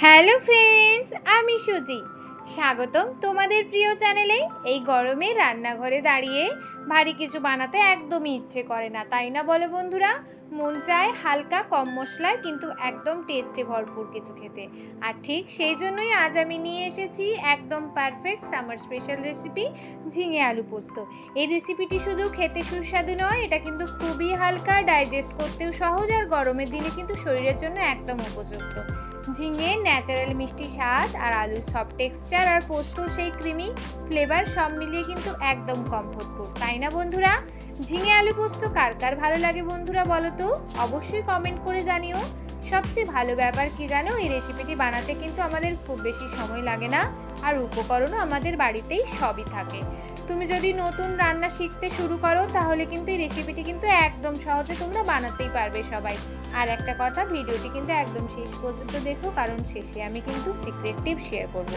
Hello friends, আমি সুজি। স্বাগতম তোমাদের প্রিয় চ্যানেলে। এই গরমে রান্নাঘরে দাঁড়িয়ে ভারী কিছু বানাতে একদমই ইচ্ছে করে না, তাই না বলো বন্ধুরা? মন চায় হালকা কম মশলায় কিন্তু একদম টেস্টে ভরপুর কিছু খেতে। আর ঠিক সেই জন্যই আজ আমি নিয়ে এসেছি একদম পারফেক্ট সামার স্পেশাল রেসিপি, ঝিঙে আলু পোস্ত। এই রেসিপিটি শুধু খেতে সুস্বাদু নয়, এটা কিন্তু খুবই হালকা, ডাইজেস্ট করতেও সহজ, আর গরমের দিনে কিন্তু শরীরের জন্য একদম উপযুক্ত। ঝিঙে ন্যাচারাল মিষ্টি স্বাদ আর আলুর সফট টেক্সচার আর পোস্ত সেই ক্রিমি ফ্লেভার সব মিলিয়ে কিন্তু একদম কমফোর্ট ফুড, তাই না বন্ধুরা? ঝিঙে আলু পোস্ত কার কার ভালো লাগে বন্ধুরা বলো তো? অবশ্যই কমেন্ট করে জানিও। সবচেয়ে ভালো ব্যাপার কি জানো, এই রেসিপিটি বানাতে কিন্তু আমাদের খুব বেশি সময় লাগে না, আর উপকরণও আমাদের বাড়িতেই সবই থাকে। তুমি যদি নতুন রান্না শিখতে শুরু করো তাহলে কিন্তু এই রেসিপিটি কিন্তু একদম সহজে তোমরা বানাতেই পারবে সবাই। আর একটা কথা, ভিডিওটি কিন্তু একদম শেষ পর্যন্ত দেখো, কারণ শেষে আমি কিন্তু সিক্রেট টিপস শেয়ার করব।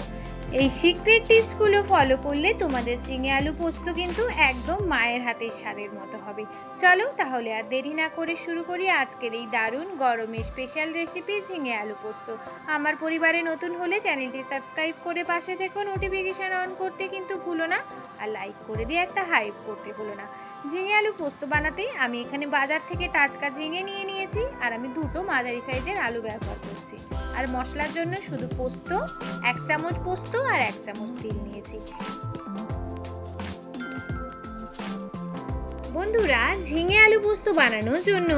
এই সিক্রেট টিপসগুলো ফলো করলে তোমাদের ঝিঙে আলু পোস্ত কিন্তু একদম মায়ের হাতের স্বাদের মতো হবে। চলো তাহলে আর দেরি না করে শুরু করি আজকের এই দারুণ গরমের স্পেশাল রেসিপি ঝিঙে আলু পোস্ত। আমার পরিবারে নতুন হলে চ্যানেলটি সাবস্ক্রাইব করে পাশে থেকো, নোটিফিকেশান অন করতে কিন্তু ভুলো না, আর লাইক করে দিয়ে একটা হাইপ করতে ভুলো না। ঝিঙে আলু পোস্ত বানাতে আমি এখানে বাজার থেকে টাটকা ঝিঙে নিয়ে নিয়েছি, আর আমি দুটো মাঝারি সাইজের আলু ব্যবহার করছি। আর মশলার জন্য শুধু পোস্ত, 1 চামচ পোস্ত আর 1 চামচ তিল নিয়েছি। বন্ধুরা, ঝিঙে আলু পোস্ত বানানোর জন্য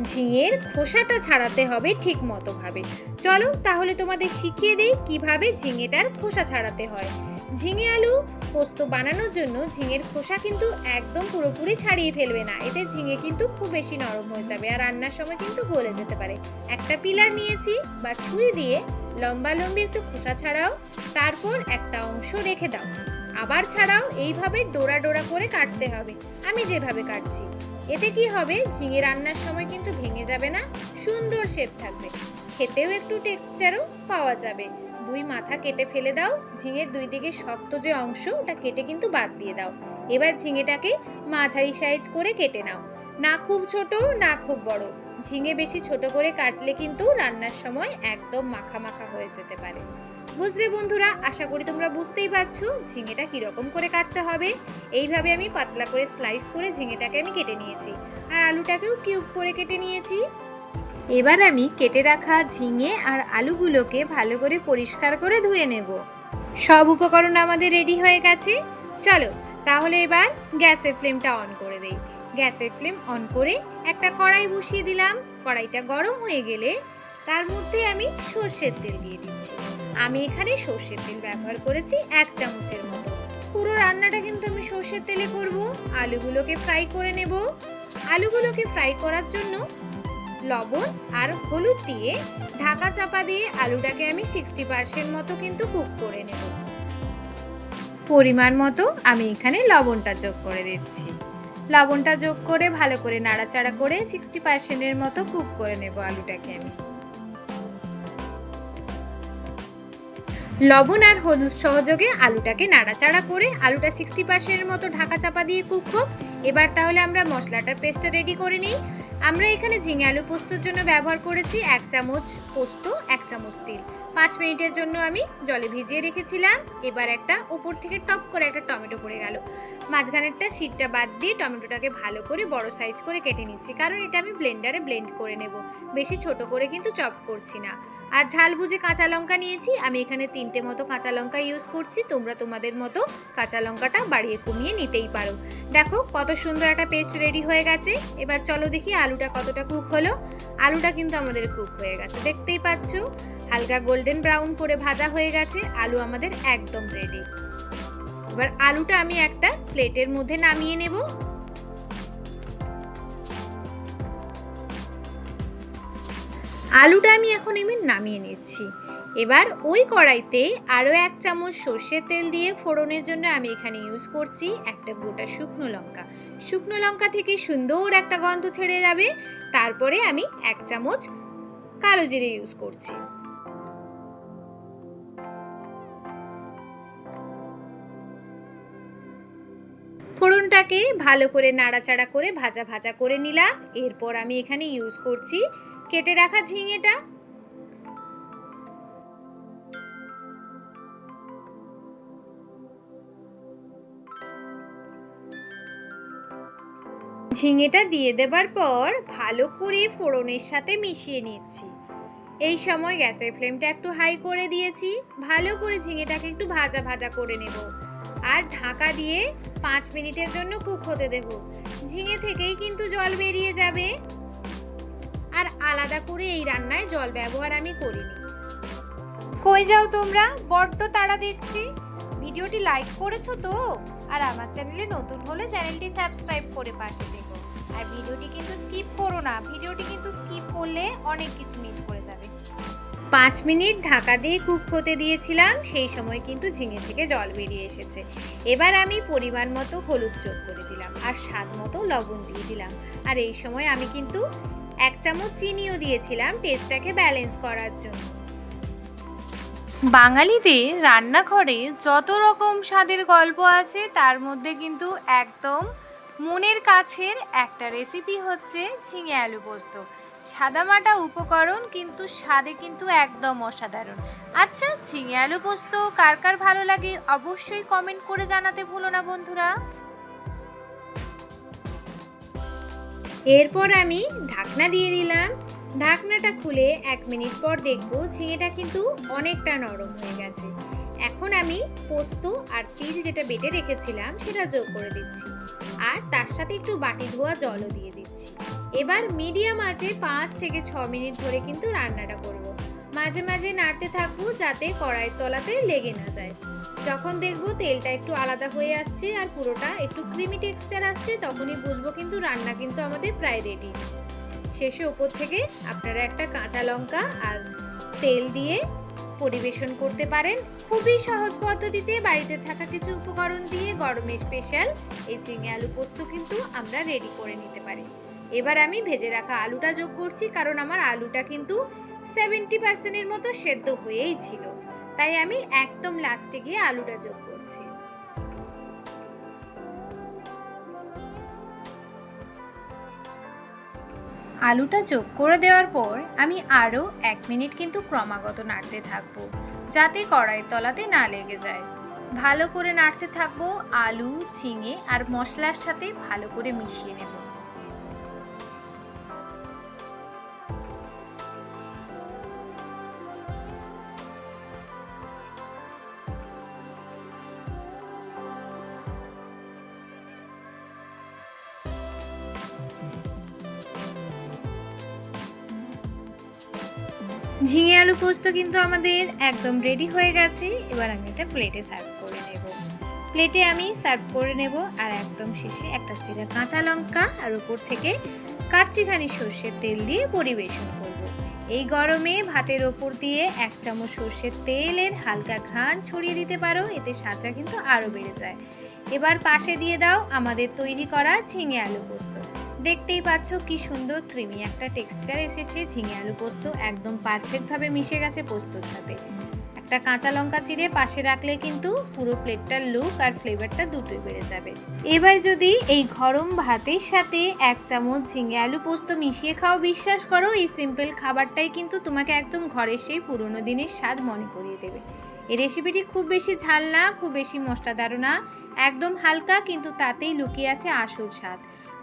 ঝিঙের খোসাটা ছাড়াতে হবে ঠিক মতো ভাবে। চলো তাহলে তোমাদের শিখিয়ে দিই কিভাবে ঝিঙেটার খোসা ছাড়াতে হয়। ঝিঙে আলু পোস্ত বানানোর জন্য ঝিঙের খোসা কিন্তু একদম পুরোপুরি ছাড়িয়ে ফেলবে না, এতে ঝিঙে কিন্তু খুব বেশি নরম হয়ে যাবে আর রান্নার সময় কিন্তু গলে যেতে পারে। একটা পিলার নিয়েছি বা ছুরি দিয়ে লম্বা লম্বি একটু খোসা ছাড়াও, তারপর একটা অংশ রেখে দাও, আবার ছাড়াও। এইভাবে ডোরা ডোরা করে কাটতে হবে, আমি যেভাবে কাটছি। এতে কি হবে, ঝিঙে রান্নার সময় কিন্তু ভেঙে যাবে না, সুন্দর শেপ থাকবে, খেতেও একটু টেক্সচারও পাওয়া যাবে। 2 মাথা কেটে ফেলে দাও, ঝিঙের 2 দিকে শক্ত যে অংশ ওটা কেটে কিন্তু বাদ দিয়ে দাও। এবার ঝিঙেটাকে মাঝারি সাইজ করে কেটে নাও, না খুব ছোট না খুব বড়। ঝিঙে বেশি ছোট করে কাটলে কিন্তু রান্নার সময় একদম মাখা মাখা হয়ে যেতে পারে। বুঝলে বন্ধুরা? আশা করি তোমরা বুঝতেই পারছো ঝিঙেটা কিরকম করে কাটতে হবে। এইভাবে আমি পাতলা করে স্লাইস করে ঝিঙেটাকে আমি কেটে নিয়েছি, আর আলুটাকেও কিউব করে কেটে নিয়েছি। এবার আমি কেটে রাখা ঝিঙে আর আলুগুলোকে ভালো করে পরিষ্কার করে ধুয়ে নেব। সব উপকরণ আমাদের রেডি হয়ে গেছে। চলো তাহলে এবার গ্যাসের ফ্লেমটা অন করে দেই। গ্যাসের ফ্লেম অন করে একটা কড়াই বসিয়ে দিলাম। কড়াইটা গরম হয়ে গেলে তার মধ্যে আমি সর্ষের তেল দিয়ে দিচ্ছি। আমি এখানে সর্ষের তেল ব্যবহার করেছি 1 চামচের মতো। পুরো রান্নাটা কিন্তু আমি সর্ষের তেলে করব। আলুগুলোকে ফ্রাই করে নেব। আলুগুলোকে ফ্রাই করার জন্য লবণ আর হলুদ দিয়ে ঢাকা চাপা দিয়ে আলুটাকে আমি 60% মতো কিন্তু কুক করে নেব। পরিমাণ মতো আমি এখানে লবণটা যোগ করে দিচ্ছি। লবণটা যোগ করে ভালো করে নাড়াচাড়া করে 60% মতো কুক করে নেব আলুটাকে আমি। লবণ আর হলুদ সহযোগে আলুটাকে নাড়াচাড়া করে আলুটা 60% মতো ঢাকা চাপা দিয়ে কুক হোক। এবার তাহলে আমরা মশলাটার পেস্টটা রেডি করে নিই। আমরা এখানে ঝিঙে আলু পোস্তর জন্য ব্যবহার করেছি 1 চামচ পোস্ত, 1 চামচ তিল। 5 মিনিটের জন্য আমি জলে ভিজিয়ে রেখেছিলাম। এবার একটা উপর থেকে টপ করে একটা টমেটো পড়ে গেল, মাঝখানেরটা শীতটা বাদ দিয়ে টমেটোটাকে ভালো করে বড় সাইজ করে কেটে নিচ্ছি, কারণ এটা আমি ব্লেন্ডারে ব্লেন্ড করে নেব, বেশি ছোট করে কিন্তু চপ করছি না। আর ঝাল বুঝে কাঁচা লঙ্কা নিয়েছি, আমি এখানে 3টে মতো কাঁচা লঙ্কা ইউজ করছি। তোমরা তোমাদের মতো কাঁচা লঙ্কাটা বাড়িয়ে কমিয়ে নিতেই পারো। দেখো কত সুন্দর একটা পেস্ট রেডি হয়ে গেছে। এবার চলো দেখি আলুটা কতটা কুক হলো। আলুটা কিন্তু আমাদের কুক হয়ে গেছে, দেখতেই পাচ্ছ হালকা গোল্ডেন ব্রাউন করে ভাজা হয়ে গেছে। আলু আমাদের একদম রেডি। এবার আলুটা আমি একটা প্লেটের মধ্যে নামিয়ে নেব। আলুটা আমি এখন নামিয়ে নিচ্ছি। এবার ওই কড়াইতে আরও 1 চামচ সর্ষের তেল দিয়ে ফোড়নের জন্য আমি এখানে ইউজ করছি একটা গোটা শুকনো লঙ্কা। শুকনো লঙ্কা থেকে সুন্দর একটা গন্ধ ছেড়ে যাবে। তারপরে আমি 1 চামচ কালো জিরে ইউজ করছি। ফোড়নটাকে ভালো করে নাড়াচাড়া করে ভাজা ভাজা করে নিলাম। এরপর আমি এখানে ইউজ করছি কেটে রাখা ঝিঙেটা। ঝিঙেটা দিয়ে দেবার পর ভালো করে ফোড়নের সাথে মিশিয়ে নিচ্ছি। এই সময় গ্যাসের ফ্লেমটা একটু হাই করে দিয়েছি। ভালো করে ঝিঙেটাকে একটু ভাজা ভাজা করে নেব আর ঢাকা দিয়ে 5 মিনিটের জন্য কুক হতে দেব। ঝিঙে থেকেই কিন্তু জল বেরিয়ে যাবে, আর আলাদা করে এই রান্নায় জল ব্যবহার আমি করিনি। কই যাও তোমরা, বড্ড তাড়া দেখছি। ভিডিওটি লাইক করেছো তো? আর আমার চ্যানেলে নতুন হলে চ্যানেলটি সাবস্ক্রাইব করে পাশে থেকো। আর ভিডিওটি কিন্তু স্কিপ করো না, ভিডিওটি কিন্তু স্কিপ করলে অনেক কিছু মিস করে যাবে। 5 মিনিট ঢাকা দিয়ে কুক হতে দিয়েছিলাম, সেই সময় কিন্তু ঝিঙে থেকে জল বেরিয়ে এসেছে। এবার আমি পরিমাণ মতো হলুদ যোগ করে দিলাম আর স্বাদ মতো লবণ দিয়ে দিলাম। আর এই সময় আমি কিন্তু 1 চামচ চিনিও দিয়েছিলাম টেস্টটাকে ব্যালেন্স করার জন্য। বাঙালিদের রান্নাঘরে যত রকম স্বাদের গল্প আছে তার মধ্যে কিন্তু একদম মনের কাছের একটা রেসিপি হচ্ছে ঝিঙে আলু পোস্ত। সাদামাটা উপকরণ কিন্তু স্বাদে কিন্তু একদম অসাধারণ। আচ্ছা, ঝিঙে আলু পোস্ত কার কার ভালো লাগে অবশ্যই কমেন্ট করে জানাতে ভুলো না বন্ধুরা। এরপর আমি ঢাকনা দিয়ে দিলাম। ঢাকনাটা খুলে 1 মিনিট পর দেখবো ঝিঙেটা কিন্তু অনেকটা নরম হয়ে গেছে। এখন আমি পোস্ত আর তিল যেটা বেটে রেখেছিলাম সেটা যোগ করে দিচ্ছি, আর তার সাথে একটু বাটি ধোয়া জলও দিয়ে দিচ্ছি। এবার মিডিয়াম আঁচে 5 থেকে 6 মিনিট ধরে কিন্তু রান্নাটা করব। মাঝে মাঝে নাড়তে থাকবো যাতে কড়াইয়ের তলাতে লেগে না যায়। যখন দেখবো তেলটা একটু আলাদা হয়ে আসছে আর পুরোটা একটু ক্রিমি টেক্সচার আসছে, তখনই বুঝবো কিন্তু রান্না কিন্তু আমাদের প্রায় রেডি। শেষে উপর থেকে আপনারা একটা কাঁচা লঙ্কা আর তেল দিয়ে পরিবেশন করতে পারেন। খুবই সহজ পদ্ধতিতে বাড়িতে থাকা কিছু উপকরণ দিয়ে গরমে স্পেশাল এই ঝিঙে আলু পোস্ত কিন্তু আমরা রেডি করে নিতে পারি। এবার আমি ভেজে রাখা আলুটা যোগ করছি, কারণ আমার আলুটা কিন্তু 70% মতো সেদ্ধ হয়েই ছিল, তাই আমি একদম লাস্টে গিয়ে আলুটা যোগ করছি। আলুটা যোগ করে দেওয়ার পর আমি আরও 1 মিনিট কিন্তু ক্রমাগত নাড়তে থাকবো যাতে কড়াইয়ের তলাতে না লেগে যায়। ভালো করে নাড়তে থাকবো, আলু ঝিঙে আর মশলার সাথে ভালো করে মিশিয়ে নেব। ঝিঙে আলু পোস্ত কিন্তু আমাদের একদম রেডি হয়ে গেছে। এবার আমি এটা প্লেটে সার্ভ করে নেব। প্লেটে আমি সার্ভ করে নেব, আর একদম শেষে একটা চিরা কাঁচা লঙ্কা আর উপর থেকে কাচ্চিখানি সর্ষের তেল দিয়ে পরিবেশন করব। এই গরমে ভাতের ওপর দিয়ে 1 চামচ সর্ষের তেলের হালকা ঘ্রাণ ছড়িয়ে দিতে পারো, এতে স্বাদটা কিন্তু আরও বেড়ে যায়। এবার পাশে দিয়ে দাও আমাদের তৈরি করা ঝিঙে আলু পোস্ত। দেখতেই পাচ্ছ কি সুন্দর ক্রিমি একটা টেক্সচার এসেছে। ঝিঙে আলু পোস্ত একদম পারফেক্টভাবে মিশে গেছে পোস্তর সাথে। একটা কাঁচা লঙ্কা চিড়ে পাশে রাখলে কিন্তু পুরো প্লেটটার লুক আর ফ্লেভারটা দুটোই বেড়ে যাবে। এবার যদি এই গরম ভাতের সাথে 1 চামচ ঝিঙে আলু পোস্ত মিশিয়ে খাও, বিশ্বাস করো এই সিম্পল খাবারটাই কিন্তু তোমাকে একদম ঘরের সেই পুরোনো দিনের স্বাদ মনে করিয়ে দেবে। এই রেসিপিটি খুব বেশি ঝাল না, খুব বেশি মশলাদার না, একদম হালকা, কিন্তু তাতেই লুকিয়ে আছে আসল স্বাদ।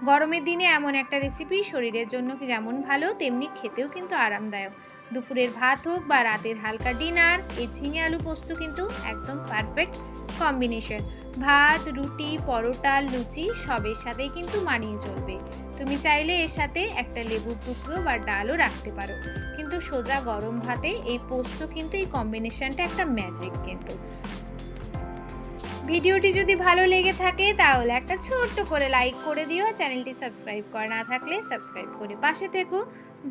গরমের দিনে এমন একটা রেসিপি শরীরের জন্য যেমন ভালো, তেমনি খেতেও কিন্তু আরামদায়ক। দুপুরের ভাত হোক বা রাতের হালকা ডিনার, এই ঝিঙে আলু পোস্ত কিন্তু একদম পারফেক্ট কম্বিনেশন। ভাত, রুটি, পরোটা, লুচি সবের সাথেই কিন্তু মানিয়ে চলবে। তুমি চাইলে এর সাথে একটা লেবুর টুকরো বা ডালও রাখতে পারো, কিন্তু সোজা গরম ভাতে এই পোস্ত কিন্তু এই কম্বিনেশনটা একটা ম্যাজিক। কিন্তু ভিডিওটি যদি ভালো লেগে থাকে তাহলে একটা ছোট্ট করে লাইক করে দিও। চ্যানেলটি সাবস্ক্রাইব করা না থাকলে সাবস্ক্রাইব করে পাশে থেকো।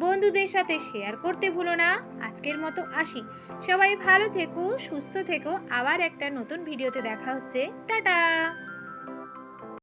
বন্ধুদের সাথে শেয়ার করতে ভুলো না। আজকের মতো আসি, সবাই ভালো থেকো, সুস্থ থেকো। আবার একটা নতুন ভিডিওতে দেখা হচ্ছে। টাটা।